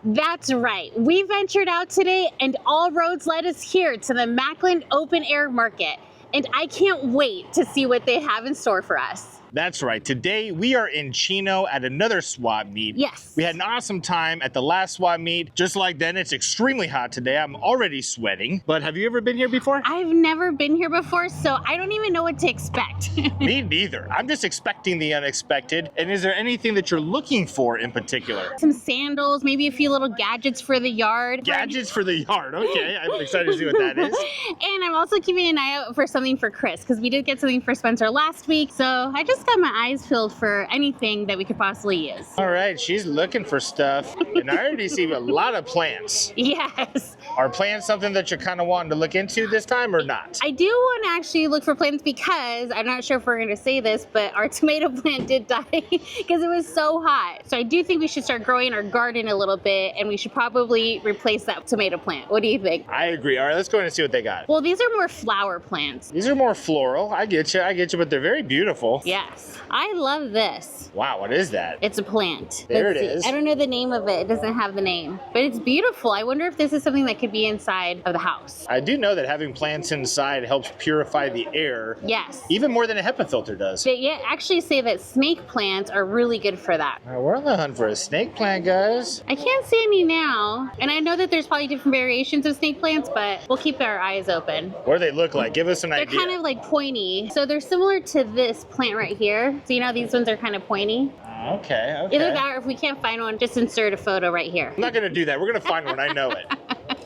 That's right. We ventured out today and all roads led us here to the Maclin Open Air Market. And I can't wait to see what they have in store for us. That's right. Today we are in Chino at another swap meet. Yes. We had an awesome time at the last swap meet. Just like then, it's extremely hot today. I'm already sweating. But have you ever been here before? I've never been here before, so I don't even know what to expect. Me neither. I'm just expecting the unexpected. And is there anything that you're looking for in particular? Some sandals, maybe a few little gadgets for the yard. Gadgets for the yard. Okay, I'm excited to see what that is. And I'm also keeping an eye out for something for Chris, because we did get something for Spencer last week. So I just got my eyes peeled for anything that we could possibly use. All right, she's looking for stuff. And I already see a lot of plants. Yes. Are plants something that you're kind of wanting to look into this time or not? I do want to actually look for plants because I'm not sure if we're going to say this, but our tomato plant did die because it was so hot. So I do think we should start growing our garden a little bit, and we should probably replace that tomato plant. What do you think? I agree. All right, let's go in and see what they got. Well, these are more flower plants. These are more floral. I get you, but they're very beautiful. Yes. I love this. Wow, what is that? It's a plant. There Let's it see. is. I don't know the name of it. It doesn't have the name, but it's beautiful. I wonder if this is something that could be inside of the house. I do know that having plants inside helps purify the air. Yes. Even more than a HEPA filter does. They actually say that snake plants are really good for that. We're on the hunt for a snake plant, guys. I can't see any now, and I know that there's probably different variations of snake plants, but we'll keep our eyes open. What do they look like? Give us an They're idea. kind of like pointy. So they're similar to this plant right here. So you know these ones are kind of pointy. Okay. Either that, or if we can't find one, just insert a photo right here. I'm not gonna do that. We're gonna find one. I know it.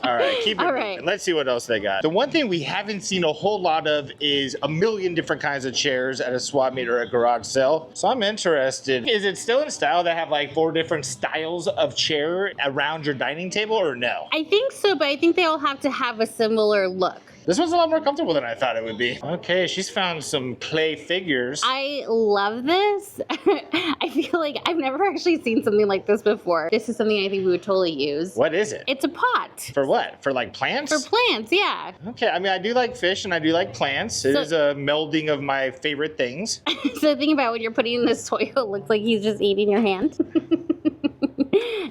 All right, keep it All moving. right. Let's see what else they got. The one thing we haven't seen a whole lot of is a million different kinds of chairs at a swap meet or a garage sale. So I'm interested. Is it still in style to have like 4 different styles of chair around your dining table or no? I think so, but I think they all have to have a similar look. This one's a lot more comfortable than I thought it would be. Okay, she's found some clay figures. I love this. I feel like I've never actually seen something like this before. This is something I think we would totally use. What is it? It's a pot. For what? For like plants? For plants, yeah. Okay, I mean, I do like fish and I do like plants. It is a melding of my favorite things. So think about when you're putting in this soil, it looks like he's just eating your hand.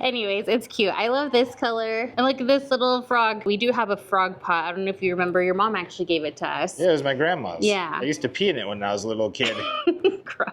Anyways, it's cute. I love this color. And look at this little frog. We do have a frog pot. I don't know if you remember, your mom actually gave it to us. Yeah, it was my grandma's. Yeah. I used to pee in it when I was a little kid. Gross.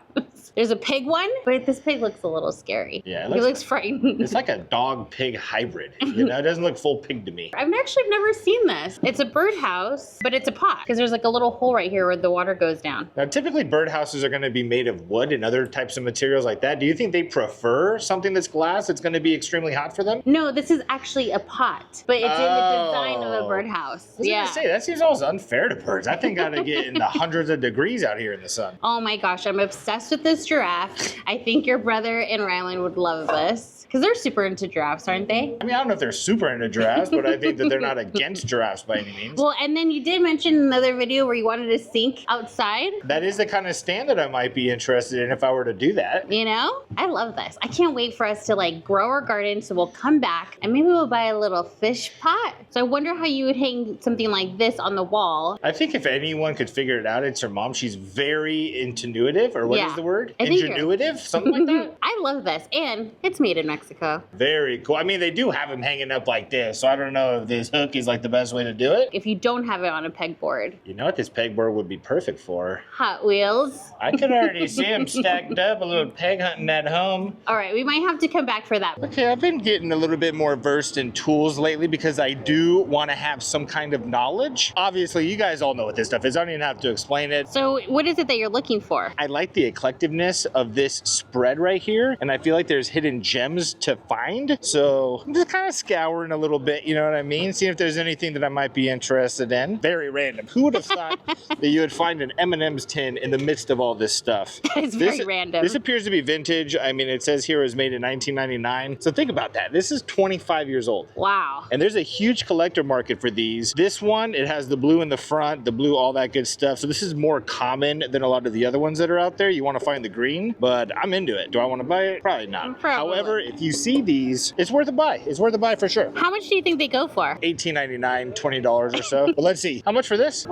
There's a pig one, but this pig looks a little scary. Yeah, he looks frightened. It's like a dog-pig hybrid. You know, it doesn't look full pig to me. I've actually never seen this. It's a birdhouse, but it's a pot because there's like a little hole right here where the water goes down. Now, typically birdhouses are going to be made of wood and other types of materials like that. Do you think they prefer something that's glass that's going to be extremely hot for them? No, this is actually a pot, but it's in the design of a birdhouse. I was gonna say, that seems almost unfair to birds. I think gotta get in the hundreds of degrees out here in the sun. Oh my gosh, I'm obsessed with this giraffe. I think your brother and Rylan would love this. Because they're super into giraffes, aren't they? I mean, I don't know if they're super into giraffes, but I think that they're not against giraffes by any means. Well, and then you did mention in another video where you wanted a sink outside. That is the kind of stand that I might be interested in if I were to do that. You know? I love this. I can't wait for us to like grow our garden, so we'll come back and maybe we'll buy a little fish pot. So I wonder how you would hang something like this on the wall. I think if anyone could figure it out, it's her mom. She's very intuitive, or what is the word? Ingenuitive? Something like that? I love this, and it's made in Mexico. Very cool. I mean, they do have them hanging up like this, so I don't know if this hook is like the best way to do it. If you don't have it on a pegboard. You know what this pegboard would be perfect for? Hot Wheels. I could already see them stacked up, a little peg hunting at home. All right, we might have to come back for that. Okay, I've been getting a little bit more versed in tools lately because I do want to have some kind of knowledge. Obviously, you guys all know what this stuff is. I don't even have to explain it. So what is it that you're looking for? I like the eclecticness of this spread right here, and I feel like there's hidden gems to find. So I'm just kind of scouring a little bit, you know what I mean? Seeing if there's anything that I might be interested in. Very random. Who would have thought that you would find an M&M's tin in the midst of all this stuff? It's very random. This appears to be vintage. I mean, it says here it was made in 1999. So think about that. This is 25 years old. Wow. And there's a huge collector market for these. This one, it has the blue in the front, the blue, all that good stuff. So this is more common than a lot of the other ones that are out there. You want to find the green, but I'm into it. Do I want to buy it? Probably not. Probably. However, if you see these, it's worth a buy. It's worth a buy for sure. How much do you think they go for? $18.99, $20 or so. But let's see. How much for this?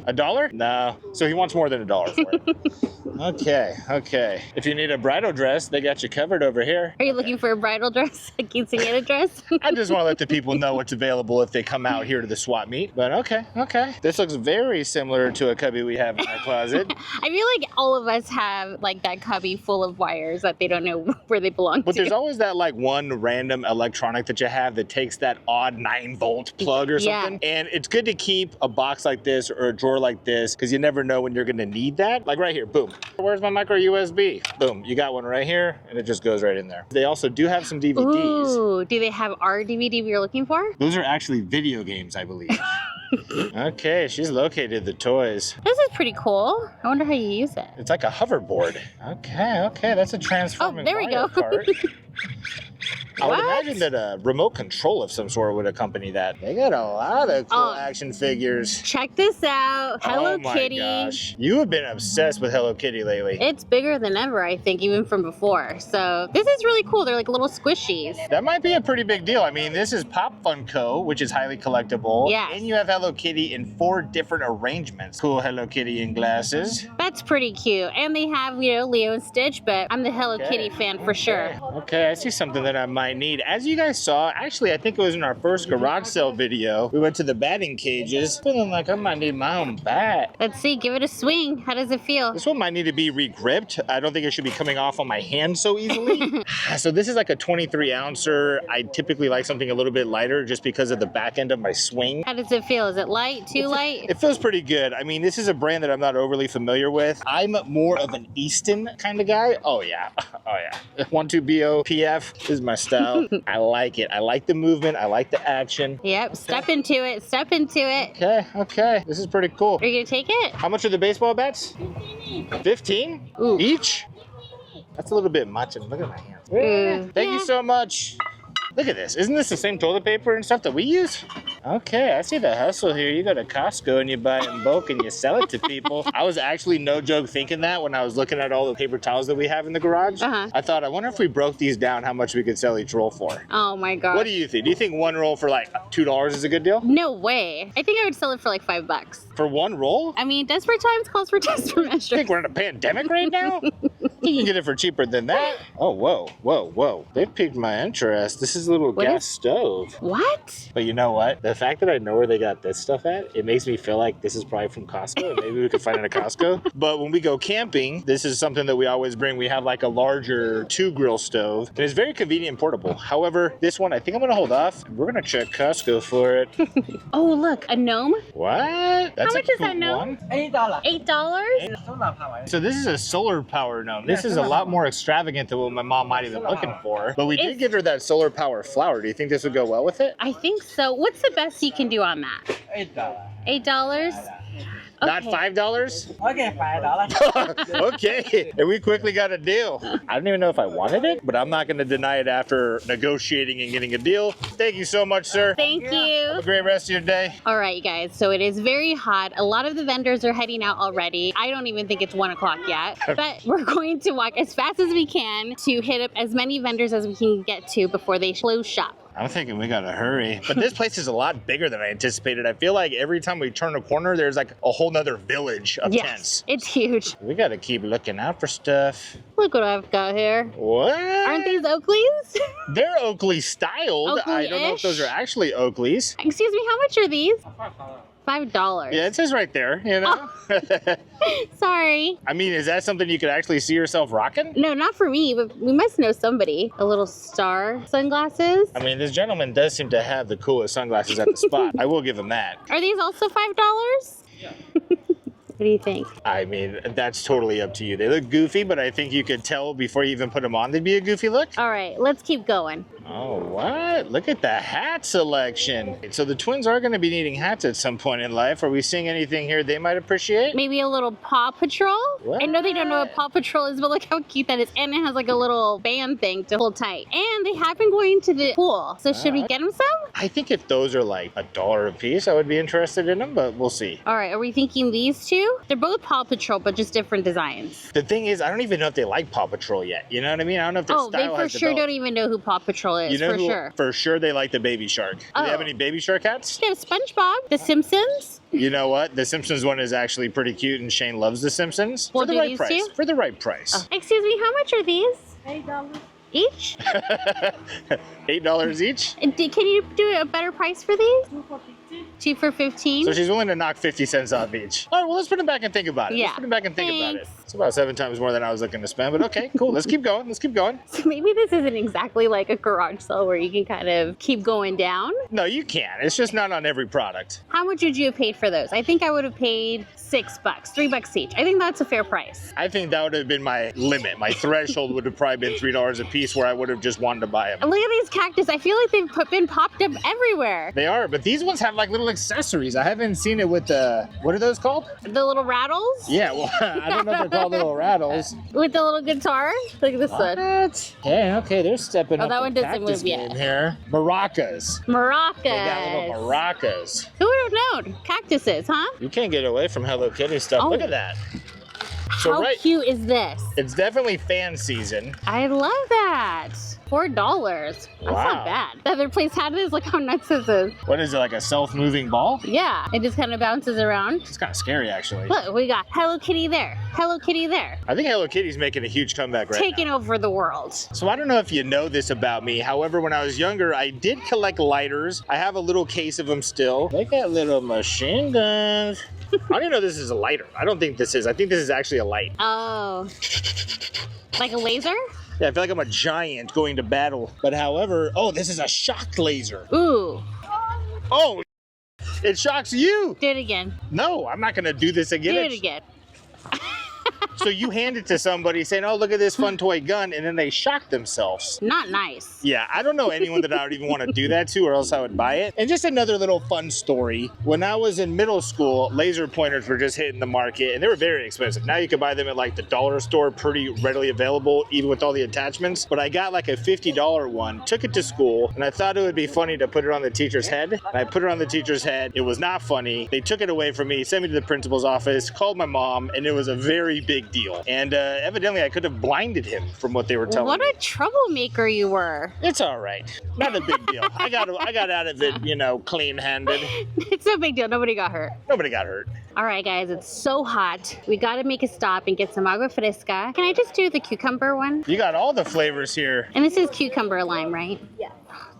$1? No. So he wants more than $1 for it. Okay. If you need a bridal dress, they got you covered over here. Are you looking for a bridal dress? A quinceañera dress? I just want to let the people know what's available if they come out here to the swap meet. But okay. This looks very similar to a cubby we have in our closet. I feel like all of us have like that cubby full of wires that they don't know where they belong But to. there's always that like one random electronic that you have that takes that odd 9-volt plug or something. And it's good to keep a box like this or a drawer like this because you never know when you're going to need that. Like right here, boom. Where's my micro USB? Boom, you got one right here and it just goes right in there. They also do have some DVDs. Ooh, do they have our DVD we were looking for? Those are actually video games, I believe. Okay, she's located the toys. This is pretty cool. I wonder how you use it. It's like a hoverboard. Okay, that's a transforming there we Mario go. Kart. I would imagine that a remote control of some sort would accompany that. They got a lot of cool action figures. Check this out. Hello Kitty. Oh my gosh. You have been obsessed with Hello Kitty lately. It's bigger than ever, I think, even from before. So this is really cool. They're like little squishies. That might be a pretty big deal. I mean, this is Pop Funko, which is highly collectible. Yes. And you have Hello Kitty in 4 different arrangements. Cool Hello Kitty in glasses. That's pretty cute. And they have, Leo and Stitch, but I'm the Hello Kitty fan for sure. Okay, I see something that I might need. As you guys saw, actually, I think it was in our first garage sale video. We went to the batting cages. Feeling like I might need my own bat. Let's see, give it a swing. How does it feel? This one might need to be re-gripped. I don't think it should be coming off on my hand so easily. So this is like a 23 ouncer. I typically like something a little bit lighter just because of the back end of my swing. How does it feel? Is it light? Too light? It feels pretty good. I mean, this is a brand that I'm not overly familiar with. I'm more of an Easton kind of guy. Oh yeah. 12BO PF is my style. I like it. I like the movement. I like the action. Yep, step into it. Step into it. Okay. This is pretty cool. Are you gonna take it? How much are the baseball bats? 15? Ooh. Each? That's a little bit much. And look at my hands. Thank you so much. Look at this. Isn't this the same toilet paper and stuff that we use? Okay, I see the hustle here. You go to Costco and you buy it in bulk and you sell it to people. I was actually, no joke, thinking that when I was looking at all the paper towels that we have in the garage. I thought, I wonder if we broke these down, how much we could sell each roll for. Oh my god. What do you think? Do you think one roll for like $2 is a good deal? No way. I think I would sell it for like $5. For one roll? I mean, desperate times calls for desperate measures. I think we're in a pandemic right now? You can get it for cheaper than that. Oh, whoa. They've piqued my interest. This is a little gas stove. What? But you know what? The fact that I know where they got this stuff at, it makes me feel like this is probably from Costco, and maybe we could find it at Costco. But when we go camping, this is something that we always bring. We have like a larger 2-grill stove, and it's very convenient and portable. However, this one, I think I'm gonna hold off. We're gonna check Costco for it. Oh, look, a gnome? What? That's How much is that gnome? $8. $8? So this is a solar power gnome. This is a lot more extravagant than what my mom might have been looking for. But we did give her that solar power flower. Do you think this would go well with it? I think so. What's the best you can do on that? $8. $8? Not Okay. $5? Okay, $5. Okay, and we quickly got a deal. I don't even know if I wanted it, but I'm not going to deny it after negotiating and getting a deal. Thank you so much, sir. Thank Have you. a great rest of your day. All right, you guys. So it is very hot. A lot of the vendors are heading out already. I don't even think it's 1 o'clock yet, but we're going to walk as fast as we can to hit up as many vendors as we can get to before they close shop. I'm thinking we gotta hurry. But this place is a lot bigger than I anticipated. I feel like every time we turn a corner, there's like a whole nother village of tents. It's huge. We gotta keep looking out for stuff. Look what I've got here. What? Aren't these Oakleys? They're Oakley styled. I don't know if those are actually Oakleys. Excuse me, how much are these? $5. Yeah, it says right there, you know? Sorry. I mean, is that something you could actually see yourself rocking? No, not for me, but we must know somebody. A little star sunglasses. I mean, this gentleman does seem to have the coolest sunglasses at the spot. I will give him that. Are these also $5? Yeah. What do you think? I mean, that's totally up to you. They look goofy, but I think you could tell before you even put them on they'd be a goofy look. All right, let's keep going. Oh, what? Look at the hat selection. So the twins are going to be needing hats at some point in life. Are we seeing anything here they might appreciate? Maybe a little Paw Patrol? What? I know they don't know what Paw Patrol is, but look how cute that is. And it has like a little band thing to hold tight. And they have been going to the pool. So should we get them some? I think if those are like $1 a piece, I would be interested in them, but we'll see. All right, are we thinking these two? They're both Paw Patrol, but just different designs. The thing is, I don't even know if they like Paw Patrol yet. You know what I mean? I don't know if they're Oh, they for sure don't even know who Paw Patrol girl is, You know for who, sure. for sure they like the baby shark. Do they have any baby shark hats? They have SpongeBob, The Simpsons. You know what? The Simpsons one is actually pretty cute, and Shane loves The Simpsons. Well, For the do right these price. two? For the right price. Excuse me, how much are these? $8. Each? $8 each? And can you do a better price for these? 2 for 15. 2 for 15? So she's willing to knock 50 cents off each. All right, well, let's put them back and think about it. Yeah. Let's put them back and think about it. Thanks. It's about 7 times more than I was looking to spend, but okay, cool. Let's keep going. Let's keep going. So maybe this isn't exactly like a garage sale where you can kind of keep going down. No, you can. It's just not on every product. How much would you have paid for those? I think I would have paid $6, $3 each. I think that's a fair price. I think that would have been my limit. My threshold would have probably been $3 a piece where I would have just wanted to buy them. Look at these cactus. I feel like they've been popped up everywhere. They are, but these ones have like little accessories. I haven't seen it with the, what are those called? The little rattles Yeah, well, I don't know if they're called little rattles. with the little guitar. Look at this one. What? Yeah, okay, they're stepping up that the one doesn't cactus move yet. game here. Maracas. Maracas. They got little maracas. Who would have known? Cactuses, huh? You can't get away from Hello Kitty stuff. Oh. Look at that. So How cute is this? it's definitely fan season. I love that. $4. That's Wow. not bad. The other place had this. Look how nuts this is. What is it, like a self-moving ball? Yeah, it just kind of bounces around. It's kind of scary, actually. Look, we got Hello Kitty there. Hello Kitty there. I think Hello Kitty's making a huge comeback right Taking now. over the world. So I don't know if you know this about me. However, when I was younger, I did collect lighters. I have a little case of them still. They got little machine guns. I don't even know this is a lighter. I don't think this is. I think this is actually a light. Oh. Like a laser? Yeah, I feel like I'm a giant going to battle. But however, oh, this is a shock laser. Ooh. Oh, it shocks you. Do it again. No, I'm not going to do this again. Do it again. So you hand it to somebody saying, oh, look at this fun toy gun, and then they shock themselves. Not nice. Yeah, I don't know anyone that I would even want to do that to, or else I would buy it. And just another little fun story. When I was in middle school, laser pointers were just hitting the market, and they were very expensive. Now you can buy them at like the dollar store, pretty readily available, even with all the attachments. But I got like a $50 one, took it to school, and I thought it would be funny to put it on the teacher's head. And I put it on the teacher's head. It was not funny. They took it away from me, sent me to the principal's office, called my mom, and it was a very big deal. And evidently I could have blinded him from what they were telling What me. a troublemaker you were. It's all right. Not a big deal. I got out of it, clean-handed. It's no big deal. Nobody got hurt. Nobody got hurt. All right, guys, it's so hot. We got to make a stop and get some agua fresca. Can I just do the cucumber one? You got all the flavors here. And this is cucumber lime, right? Yeah.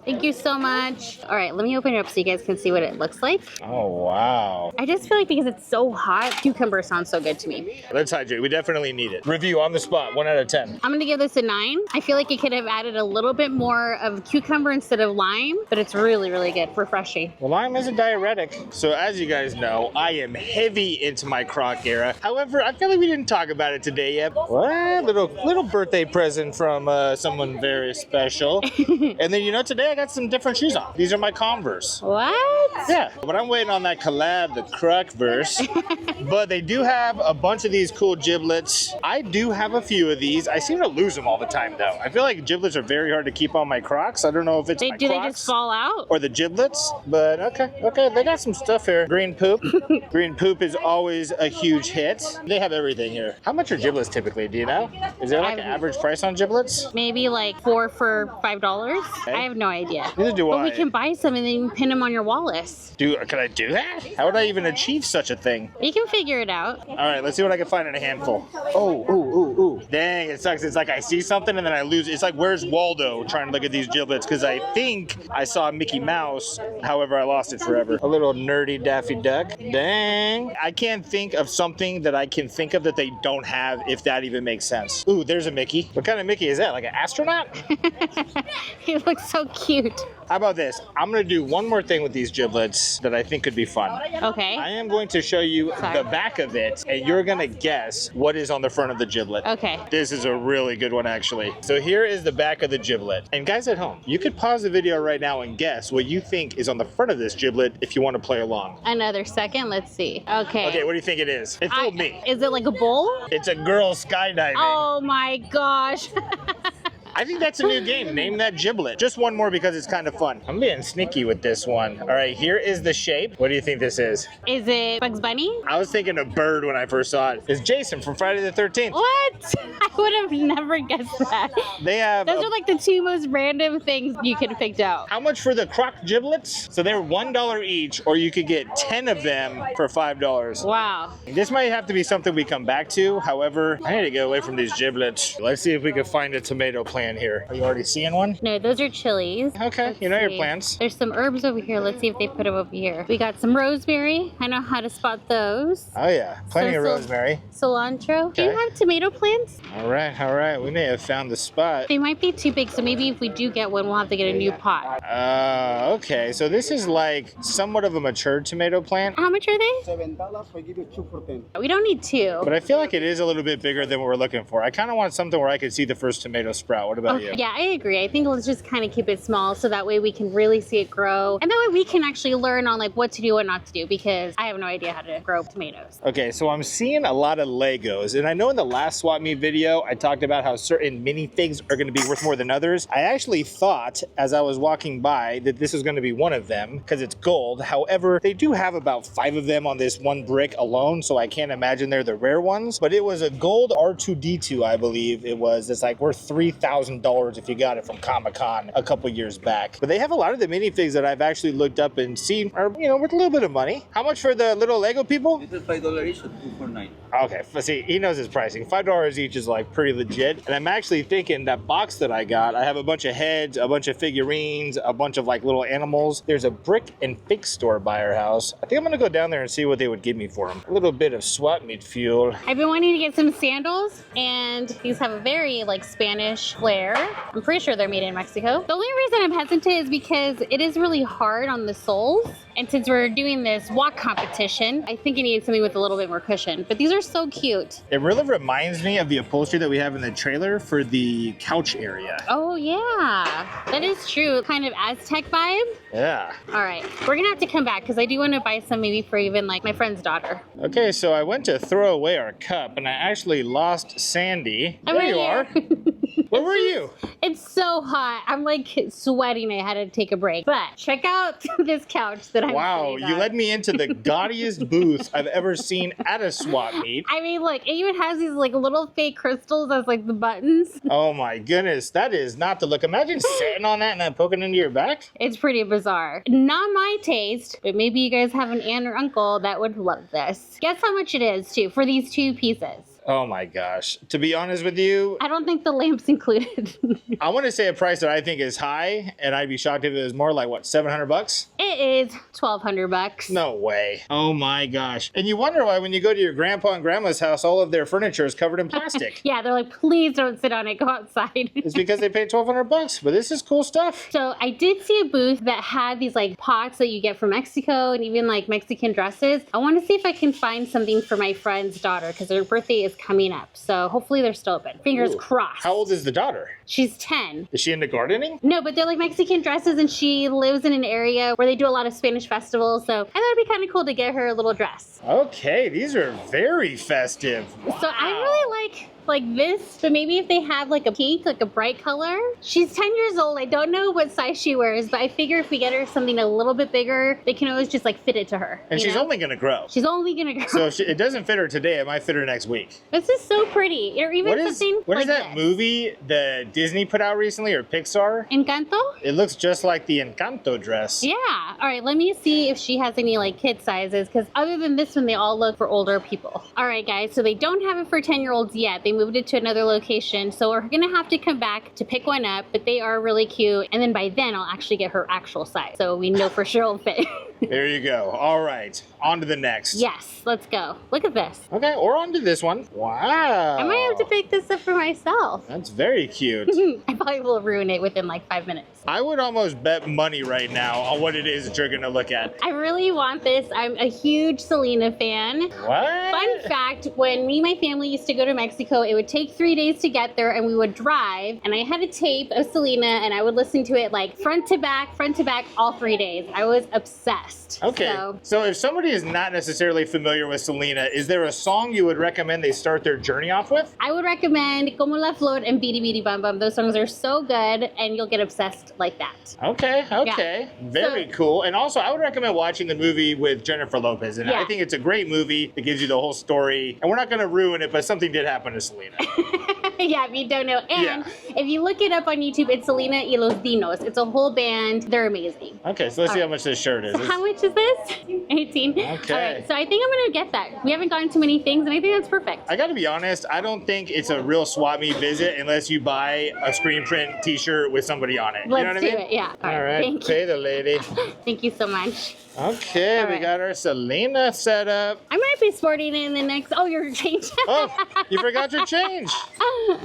Thank you so much. All right, let me open it up so you guys can see what it looks like. Oh, wow. I just feel like because it's so hot, cucumber sounds so good to me. Let's hydrate. We definitely need it. Review on the spot, 1 out of 10. I'm gonna give this a 9. I feel like it could have added a little bit more of cucumber instead of lime, but it's really, really good, refreshing. Well, lime is a diuretic. So as you guys know, I am heavy into my crock era. However, I feel like we didn't talk about it today yet. What? Little birthday present from someone very special. And then, today I got some different shoes on. These are my Converse. What? Yeah, but I'm waiting on that collab, the Crockverse. But they do have a bunch of these cool giblets. I do have a few of these. I seem to lose them all the time, though. I feel like giblets are very hard to keep on my Crocs. I don't know if it's my Do they Crocs just fall out? or the giblets, but okay, they got some stuff here. Green poop. Green poop is always a huge hit. They have everything here. How much are giblets typically? Do you know? Is there like an average price on giblets? Maybe like 4 for $5? I have no idea. Neither do But I. we can buy some and then you can pin them on your Wallace. Can I do that? How would I even achieve such a thing? You can figure it out. All right, let's see what I can find in a handful. Ooh. Dang, it sucks. It's like I see something and then I lose. It's like, where's Waldo trying to look at these giblets? Because I think I saw Mickey Mouse. However, I lost it forever. A little nerdy Daffy Duck. Dang. I can't think of something that I can think of that they don't have, if that even makes sense. Ooh, there's a Mickey. What kind of Mickey is that? Like an astronaut? He looks so cute. How about this? I'm going to do one more thing with these giblets that I think could be fun. Okay. I am going to show you Sorry. the back of it, and you're going to guess what is on the front of the giblet. Okay. This is a really good one, actually. So here is the back of the giblet. And guys at home, you could pause the video right now and guess what you think is on the front of this giblet if you want to play along. Another second. Let's see. Okay. Okay, what do you think it is? It fooled me. Is it like a bowl? It's a girl skydiving. Oh my gosh. I think that's a new game. Name that giblet. Just one more because it's kind of fun. I'm being sneaky with this one. All right, here is the shape. What do you think this is? Is it Bugs Bunny? I was thinking a bird when I first saw it. It's Jason from Friday the 13th. What? I would have never guessed that. They have... Those are like the two most random things you could have picked out. How much for the croc giblets? So they're $1 each, or you could get 10 of them for $5. Wow. This might have to be something we come back to. However, I need to get away from these giblets. Let's see if we can find a tomato plant here. Are you already seeing one? No, those are chilies. Okay, Let's you know your see. plants. There's some herbs over here. Let's see if they put them over here. We got some rosemary. I know how to spot those. Oh yeah, plenty of rosemary. Cilantro. Do you Okay. have tomato plants? All right. We may have found the spot. They might be too big, so maybe if we do get one, we'll have to get a new pot. Okay. So this is like somewhat of a mature tomato plant, How much are they? $7. I give you 2 for 10. We don't need two. but I feel like it is a little bit bigger than what we're looking for. I kind of want something where I could see the first tomato sprout. What about you? Yeah, I agree. I think let's just kind of keep it small so that way we can really see it grow. And that way we can actually learn on like what to do and not to do because I have no idea how to grow tomatoes. Okay, so I'm seeing a lot of Legos, and I know in the last Swap Meet video, I talked about how certain minifigs are going to be worth more than others. I actually thought, as I was walking by, that this was going to be one of them, because it's gold. However, they do have about 5 of them on this one brick alone, so I can't imagine they're the rare ones. But it was a gold R2-D2, I believe it was. It's like worth $3,000 if you got it from Comic-Con a couple years back. But they have a lot of the minifigs that I've actually looked up and seen are, you know, worth a little bit of money. How much for the little Lego people? This is $5 each or 2 for 9. Okay, see, he knows his pricing. $5 each is like pretty legit. And I'm actually thinking that box that I got, I have a bunch of heads, a bunch of figurines, a bunch of like little animals. There's a brick and fix store by our house. I think I'm gonna go down there and see what they would give me for them. A little bit of Swap Meet fuel. I've been wanting to get some sandals and these have a very like Spanish flair. I'm pretty sure they're made in Mexico. The only reason I'm hesitant is because it is really hard on the soles. And since we're doing this walk competition, I think I need something with a little bit more cushion. But these are so cute. It really reminds me of the upholstery that we have in the trailer for the couch area. Oh yeah, that is true. Kind of Aztec vibe. Yeah. All right, we're gonna have to come back because I do want to buy some maybe for even like my friend's daughter. Okay, so I went to throw away our cup and I actually lost Sandee. I'm There right you here. are. Where were you? It's so hot. I'm like sweating. I had to take a break. But check out this couch that I'm Wow, sitting you on. led me into the gaudiest booth I've ever seen at a Swap Meet. I mean, look, it even has these like little fake crystals as like the buttons. Oh my goodness, that is not the look. Imagine sitting on that and then poking into your back. It's pretty bizarre. Not my taste, but maybe you guys have an aunt or uncle that would love this. Guess how much it is too for these 2 pieces. Oh my gosh. To be honest with you, I don't think the lamp's included. I want to say a price that I think is high, and I'd be shocked if it was more like, what, $700? It is $1,200. No way. Oh my gosh. And you wonder why when you go to your grandpa and grandma's house, all of their furniture is covered in plastic. Yeah, they're like, please don't sit on it, go outside. It's because they paid $1,200, but this is cool stuff. So I did see a booth that had these like pots that you get from Mexico and even like Mexican dresses. I want to see if I can find something for my friend's daughter because her birthday is coming up. So hopefully they're still open. Fingers Ooh. crossed. How old is the daughter? She's 10. Is she into gardening? No, but they're like Mexican dresses and she lives in an area where they do a lot of Spanish festivals. So I thought it'd be kind of cool to get her a little dress. Okay, these are very festive. So I really like this, but maybe if they have like a pink, like a bright color. She's 10 years old. I don't know what size she wears, but I figure if we get her something a little bit bigger, they can always just like fit it to her. And you she's know? only going to grow. She's only gonna grow. So if it doesn't fit her today, it might fit her next week. This is so pretty. Or even What is something like that this. movie that Disney put out recently, or Pixar? Encanto? It looks just like the Encanto dress. Yeah. All right, let me see if she has any like kid sizes because other than this one, they all look for older people. All right, guys, so they don't have it for 10-year-olds yet. They moved it to another location, so we're gonna have to come back to pick one up, but they are really cute. And then by then, I'll actually get her actual size, so we know for sure it'll fit. There you go. All right, on to the next. Yes, let's go. Look at this. Okay, or on to this one. Wow. I might have to pick this up for myself. That's very cute. I probably will ruin it within like 5 minutes. I would almost bet money right now on what it is that you're gonna look at. I really want this. I'm a huge Selena fan. What? Fun fact, when me and my family used to go to Mexico, it would take 3 days to get there and we would drive and I had a tape of Selena and I would listen to it like front to back, all 3 days. I was obsessed. obsessed. Okay, so if somebody is not necessarily familiar with Selena, is there a song you would recommend they start their journey off with? I would recommend Como la Flor and Bidi Bidi Bam Bam. Those songs are so good, and you'll get obsessed like that. Okay. Very cool. And also, I would recommend watching the movie with Jennifer Lopez. And I think it's a great movie that gives you the whole story. And we're not going to ruin it, but something did happen to Selena. Yeah, if you don't know. And if you look it up on YouTube, it's Selena y los Dinos. It's a whole band. They're amazing. Okay, so let's see how much this shirt is. So how much is this? 18. Okay. All right, so I think I'm going to get that. We haven't gotten too many things, and I think that's perfect. I got to be honest, I don't think it's a real swap meet visit unless you buy a screen print t-shirt with somebody on it. Let's you know what do I mean? it, yeah. All right, thank pay the lady. Thank you so much. Okay, we got our Selena set up. I might be sporting it in the next. Oh, your change. Oh, you forgot your change.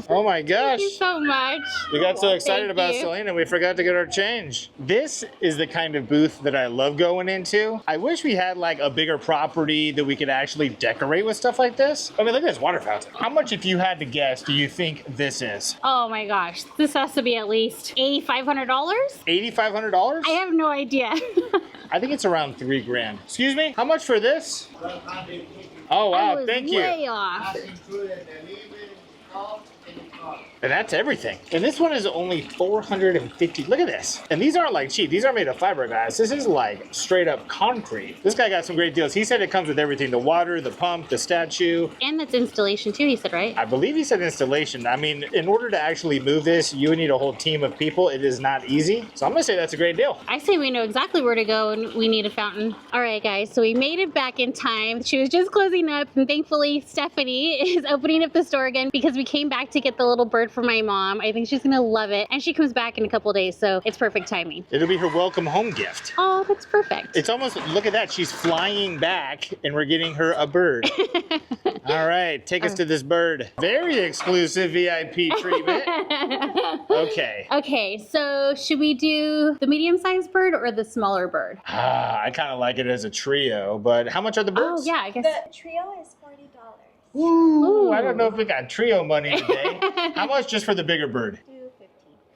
Oh my gosh. Thank you so much. We got so excited Thank about you. Selena, we forgot to get our change. This is the kind of booth that I love going into. I wish we had like a bigger property that we could actually decorate with stuff like this. I mean, look at this water fountain. How much, if you had to guess, do you think this is? Oh my gosh, this has to be at least $8,500. $8,500? I have no idea. I think it's around $3 grand. Excuse me, how much for this? Oh I wow, was thank you. way off. And that's everything. And this one is only $450. Look at this. And these aren't like cheap. These are made of fiberglass. This is like straight up concrete. This guy got some great deals. He said it comes with everything. The water, the pump, the statue. And that's installation too, he said, right? I believe he said installation. I mean, in order to actually move this, you would need a whole team of people. It is not easy. So I'm gonna say that's a great deal. I say we know exactly where to go and we need a fountain. All right, guys, so we made it back in time. She was just closing up, and thankfully Stephanie is opening up the store again because we came back to get the little bird for my mom. I think she's gonna love it. And she comes back in a couple days, so it's perfect timing. It'll be her welcome home gift. Oh, that's perfect. It's almost, look at that. She's flying back and we're getting her a bird. All right, take us to this bird. Very exclusive VIP treatment. Okay. Okay, so should we do the medium-sized bird or the smaller bird? I kind of like it as a trio, but how much are the birds? Oh, yeah, I guess. The trio is $40. Ooh, I don't know if we got trio money today. How much just for the bigger bird?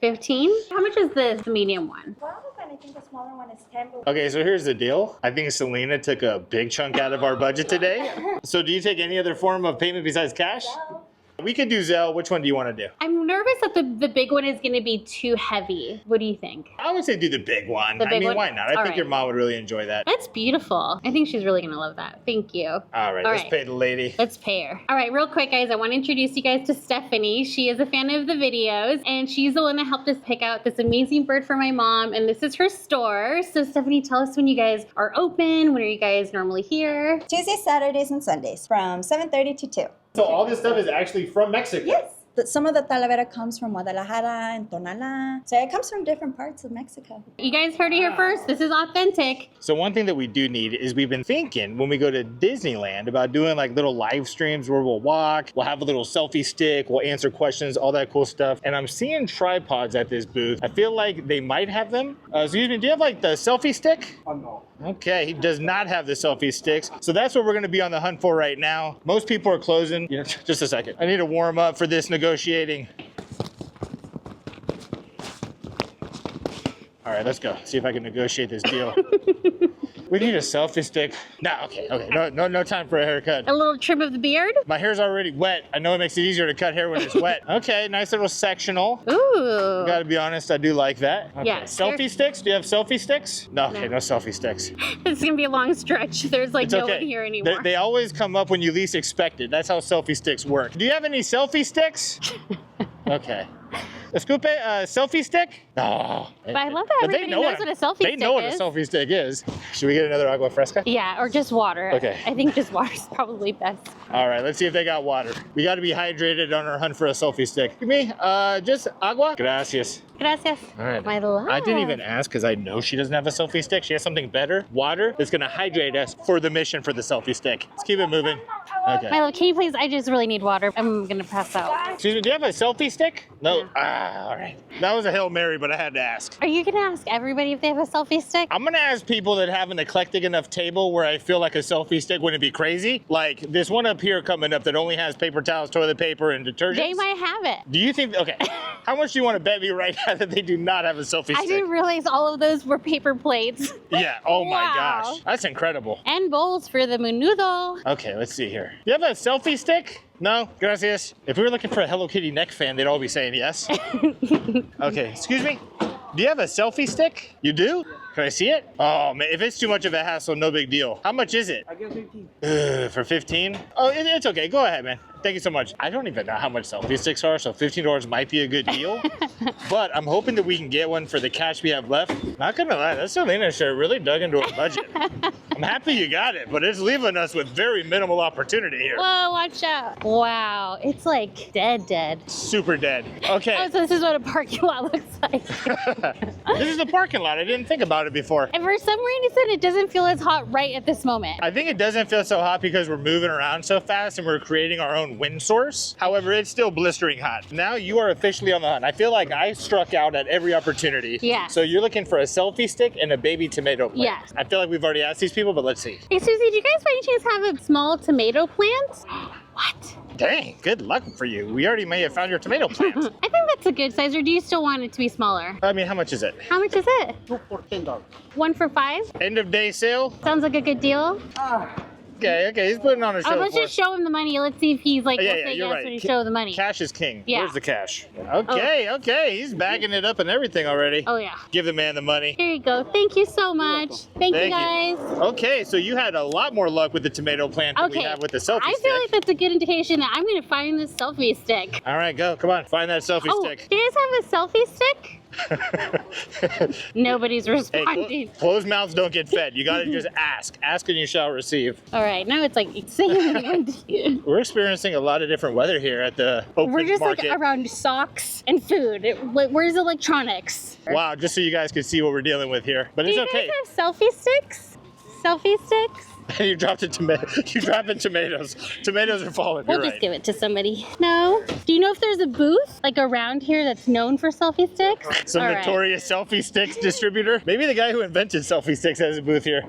15? How much is the medium one? Well, and I think the smaller one is 10. But Okay, so here's the deal. I think Selena took a big chunk out of our budget today. So do you take any other form of payment besides cash? Zelle. We could do Zelle. Which one do you want to do? I'm nervous that the big one is going to be too heavy. What do you think? I would say do the big one. The big one? Why not? I All think right. your mom would really enjoy that. That's beautiful. I think she's really going to love that. Thank you. All right, All let's right. pay the lady. Let's pay her. All right, real quick, guys, I want to introduce you guys to Stephanie. She is a fan of the videos, and she's the one that helped us pick out this amazing bird for my mom, and this is her store. So, Stephanie, tell us when you guys are open. When are you guys normally here? Tuesdays, Saturdays, and Sundays from 7:30 to 2. So all this stuff is actually from Mexico? Yes. Some of the Talavera comes from Guadalajara and Tonalá. So it comes from different parts of Mexico. You guys heard it here first. This is authentic. So one thing that we do need is we've been thinking when we go to Disneyland about doing like little live streams where we'll walk, we'll have a little selfie stick, we'll answer questions, all that cool stuff. And I'm seeing tripods at this booth. I feel like they might have them. Excuse me, do you have like the selfie stick? Oh, no. Okay, he does not have the selfie sticks. So that's what we're gonna be on the hunt for right now. Most people are closing. You know, just a second. I need to warm up for this negotiating. All right, let's go. See if I can negotiate this deal. We need a selfie stick. No, okay. No time for a haircut. A little trim of the beard. My hair's already wet. I know it makes it easier to cut hair when it's wet. Okay, nice little sectional. Ooh. Gotta be honest, I do like that. Okay. Yeah, Selfie sticks? Do you have selfie sticks? No, okay, no selfie sticks. It's going to be a long stretch. There's like It's no okay. one here anymore. They always come up when you least expect it. That's how selfie sticks work. Do you have any selfie sticks? Okay. Escupe, selfie stick? Oh. But I love that But everybody knows what a selfie They stick know what is. a selfie stick is. Should we get another agua fresca? Yeah, or just water. Okay. I think just water is probably best. All right, let's see if they got water. We got to be hydrated on our hunt for a selfie stick. Give me, just agua? Gracias. Gracias. All right. My love. I didn't even ask because I know she doesn't have a selfie stick. She has something better, water, that's going to hydrate us for the mission for the selfie stick. Let's keep it moving. Okay. My love, can you please? I just really need water. I'm gonna pass out. Excuse me, do you have a selfie stick? No. Ah, all right. That was a Hail Mary, but I had to ask. Are you gonna ask everybody if they have a selfie stick? I'm gonna ask people that have an eclectic enough table where I feel like a selfie stick wouldn't be crazy. Like this one up here coming up that only has paper towels, toilet paper, and detergent. They might have it. Do you think, okay, how much do you want to bet me right now that they do not have a selfie stick? I didn't realize all of those were paper plates. Yeah, oh my Wow. gosh. That's incredible. And bowls for the menudo. Okay, let's see here. You have a selfie stick? No? Gracias. If we were looking for a Hello Kitty neck fan, they'd all be saying yes. Okay, excuse me? Do you have a selfie stick? You do? Can I see it? Oh man, if it's too much of a hassle, no big deal. How much is it? I get 15. For 15? Oh, it's okay. Go ahead, man. Thank you so much. I don't even know how much selfie sticks are, so $15 might be a good deal. But I'm hoping that we can get one for the cash we have left. Not gonna lie, that Selena shirt really dug into our budget. I'm happy you got it, but it's leaving us with very minimal opportunity here. Whoa, watch out. Wow, it's like dead. Super dead. Okay. Oh, so this is what a parking lot looks like. This is the parking lot. I didn't think about it before. And for some reason, it doesn't feel as hot right at this moment. I think it doesn't feel so hot because we're moving around so fast and we're creating our own wind source. However, it's still blistering hot. Now you are officially on the hunt. I feel like I struck out at every opportunity. Yeah. So you're looking for a selfie stick and a baby tomato plant. Yes. I feel like we've already asked these people, but let's see. Hey, Susie, do you guys by any chance have a small tomato plant? What? Dang, good luck for you. We already may have found your tomato plant. I think that's a good size, or do you still want it to be smaller? I mean, how much is it? How much is it? 2 for $10. 1 for $5? End of day sale? Sounds like a good deal. Okay, he's putting on a show. Oh, let's for just us. show him the money. Let's see if he's like, Yeah, we'll yeah, say you're yes right. when you show the money. Cash is king. Yeah. Where's the cash? Okay, he's bagging it up and everything already. Oh, yeah. Give the man the money. Here you go. Thank you so much. Thank you, Thank guys. Okay, so you had a lot more luck with the tomato plant than we have with the selfie I stick. feel like that's a good indication that I'm going to find this selfie stick. All right, go. Come on, find that selfie Oh, stick. do you guys have a selfie stick? Nobody's Hey, responding. closed mouths don't get fed. You gotta just ask. Ask and you shall receive. All right, now it's like insanely windy. We're experiencing a lot of different weather here at the open We're just market. like around socks and food. Where's electronics? Wow, just so you guys can see what we're dealing with here. But Do it's you okay. guys have selfie sticks? Selfie sticks? You dropped a tomato. You dropping tomatoes. Tomatoes are falling. We'll You're just right. give it to somebody. No? Do you know if there's a booth like around here that's known for selfie sticks? Some All right. notorious selfie sticks distributor. Maybe the guy who invented selfie sticks has a booth here.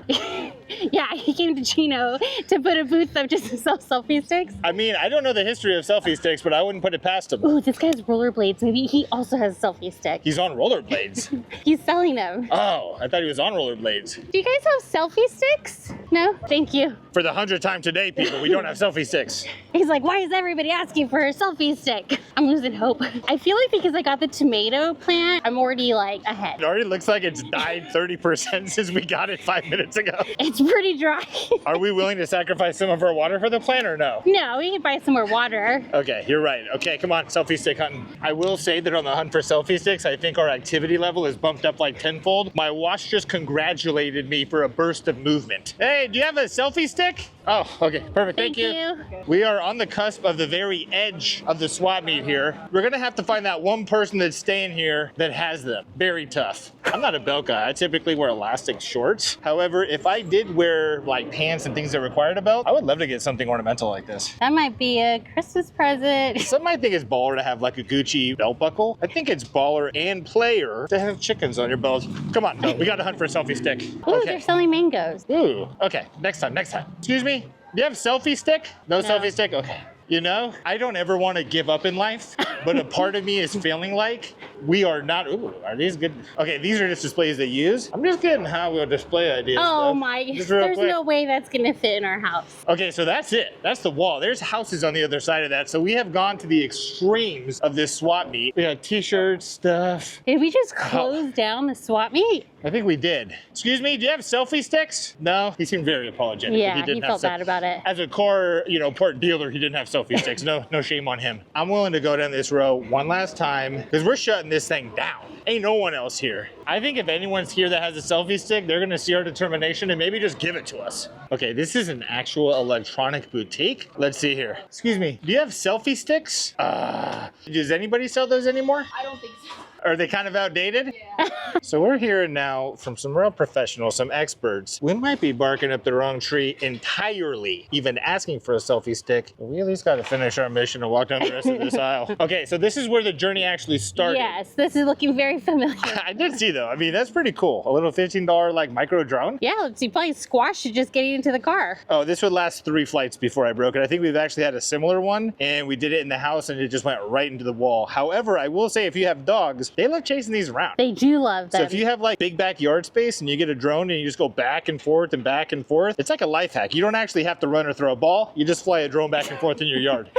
Yeah, he came to Chino to put a booth up just to sell selfie sticks. I mean, I don't know the history of selfie sticks, but I wouldn't put it past him. Ooh, this guy has rollerblades. Maybe he also has a selfie stick. He's on rollerblades. He's selling them. Oh, I thought he was on rollerblades. Do you guys have selfie sticks? No? Thank you. For the 100th time today, people, we don't have selfie sticks. He's like, why is everybody asking for a selfie stick? I'm losing hope. I feel like because I got the tomato plant, I'm already like ahead. It already looks like it's died 30% since we got it 5 minutes ago. It's pretty dry. Are we willing to sacrifice some of our water for the plant or no? No, we can buy some more water. Okay, you're right. Okay, come on, selfie stick hunting. I will say that on the hunt for selfie sticks, I think our activity level is bumped up like tenfold. My watch just congratulated me for a burst of movement. Hey, do you have a selfie stick? Oh, okay, perfect. Thank you. We are on the cusp of the very edge of the swap meet here. We're gonna have to find that one person that's staying here that has them. Very tough. I'm not a belt guy. I typically wear elastic shorts. However, if I did wear like pants and things that required a belt, I would love to get something ornamental like this. That might be a Christmas present. Some might think it's baller to have like a Gucci belt buckle. I think it's baller and player to have chickens on your belt. Come on, no, we gotta hunt for a selfie stick. Ooh, they're selling mangoes. Ooh, okay, next time. Excuse me, do you have selfie stick? No selfie stick? Okay. You know, I don't ever want to give up in life, but a part of me is feeling like we are not. Ooh, are these good? Okay, these are just displays they use. I'm just getting Hot Wheel display ideas. Oh though. my, Just real there's quick. no way that's gonna fit in our house. Okay, so that's it. That's the wall. There's houses on the other side of that. So we have gone to the extremes of this swap meet. We got t-shirts, stuff. Did we just close down the swap meet? I think we did. Excuse me, do you have selfie sticks? No? He seemed very apologetic. Yeah, He didn't he have felt bad about it. As a car, part dealer, he didn't have selfie sticks. No shame on him. I'm willing to go down this row one last time because we're shutting this thing down. Ain't no one else here. I think if anyone's here that has a selfie stick, they're gonna see our determination and maybe just give it to us. Okay, this is an actual electronic boutique. Let's see here. Excuse me, do you have selfie sticks? Does anybody sell those anymore? I don't think so. Are they kind of outdated? Yeah. So we're hearing now from some real professionals, some experts. We might be barking up the wrong tree entirely, even asking for a selfie stick. We at least got to finish our mission and walk down the rest of this aisle. Okay, so this is where the journey actually started. Yes, this is looking very familiar. I did see though. I mean, that's pretty cool. A little $15 like micro drone. Yeah, let's see, probably squashed it just getting into the car. Oh, this would last 3 flights before I broke it. I think we've actually had a similar one, and we did it in the house, and it just went right into the wall. However, I will say if you have dogs, they love chasing these around. They do love them. So if you have like big backyard space and you get a drone and you just go back and forth and back and forth, it's like a life hack. You don't actually have to run or throw a ball. You just fly a drone back and forth in your yard.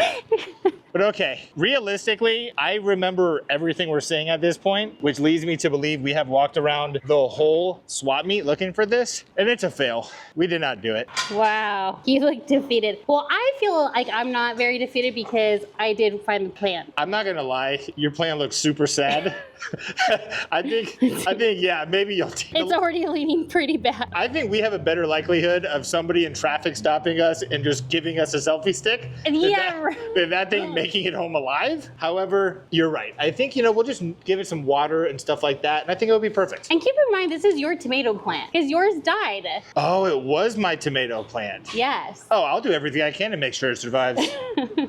But okay, realistically, I remember everything we're saying at this point, which leads me to believe we have walked around the whole swap meet looking for this, and it's a fail. We did not do it. Wow, you look defeated. Well, I feel like I'm not very defeated because I did find the plan. I'm not gonna lie, your plan looks super sad. I think, yeah, maybe you'll take It's already leaning pretty bad. I think we have a better likelihood of somebody in traffic stopping us and just giving us a selfie stick than that thing making it home alive. However, you're right. I think, we'll just give it some water and stuff like that, and I think it'll be perfect. And keep in mind, this is your tomato plant, because yours died. Oh, it was my tomato plant. Yes. Oh, I'll do everything I can to make sure it survives.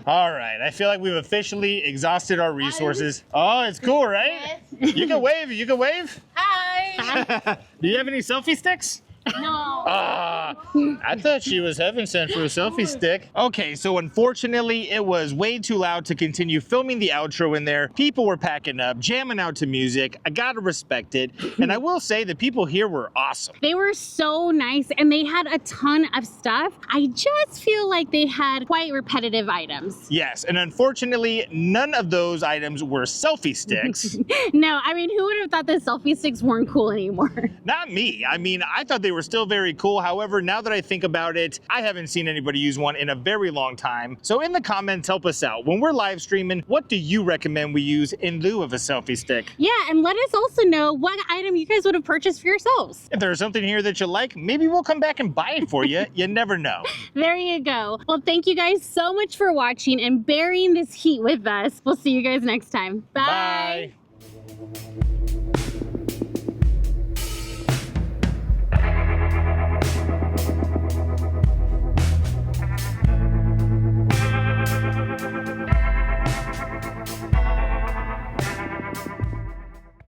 All right, I feel like we've officially exhausted our resources. Oh, it's cool, right? You can wave. You can wave. Hi. Do you have any selfie sticks? No. I thought she was heaven sent for a selfie stick. Okay, so unfortunately, it was way too loud to continue filming the outro in there. People were packing up, jamming out to music. I gotta respect it. And I will say the people here were awesome. They were so nice, and they had a ton of stuff. I just feel like they had quite repetitive items. Yes, and unfortunately, none of those items were selfie sticks. No, I mean, who would have thought that selfie sticks weren't cool anymore? Not me. I mean, I thought they were still very cool. However, now that I think about it, I haven't seen anybody use one in a very long time. So in the comments, help us out. When we're live streaming, what do you recommend we use in lieu of a selfie stick? Yeah, and let us also know what item you guys would have purchased for yourselves. If there's something here that you like, maybe we'll come back and buy it for you. You never know. There you go. Well, thank you guys so much for watching and bearing this heat with us. We'll see you guys next time. Bye. Bye.